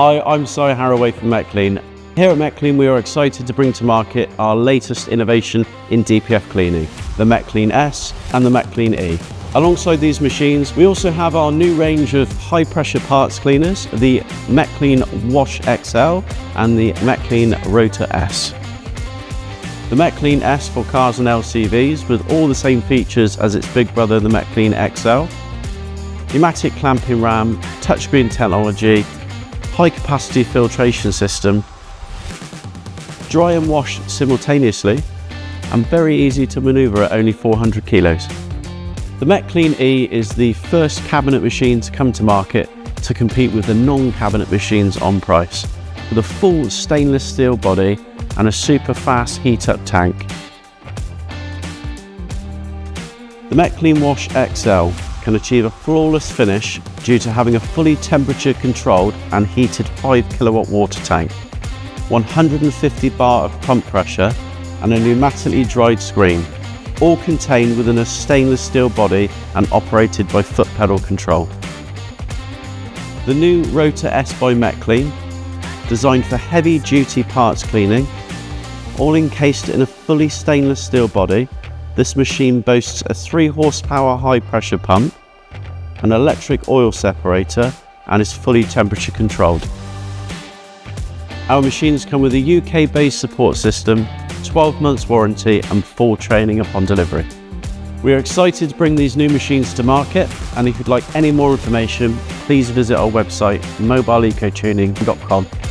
Hi, I'm Si Harraway from METClean. Here at METClean, we are excited to bring to market our latest innovation in DPF cleaning, the METClean S and the METClean E. Alongside these machines, we also have our new range of high-pressure parts cleaners, the METClean Wash XL and the METClean Rotor S. The METClean S for cars and LCVs with all the same features as its big brother, the METClean XL. Pneumatic clamping ram, touchscreen technology, high capacity filtration system, dry and wash simultaneously, and very easy to maneuver at only 400 kilos. The METClean E is the first cabinet machine to come to market to compete with the non-cabinet machines on price, with a full stainless steel body and a super fast heat-up tank. The METClean Wash XL can achieve a flawless finish due to having a fully temperature controlled and heated 5 kilowatt water tank, 150 bar of pump pressure and a pneumatically dried screen, all contained within a stainless steel body and operated by foot pedal control. The new Rotor S by METClean, designed for heavy duty parts cleaning, all encased in a fully stainless steel body. This machine boasts a 3 horsepower high pressure pump, an electric oil separator, and is fully temperature controlled. Our machines come with a UK based support system, 12 months warranty and full training upon delivery. We are excited to bring these new machines to market, and if you'd like any more information, please visit our website mobileecotuning.com.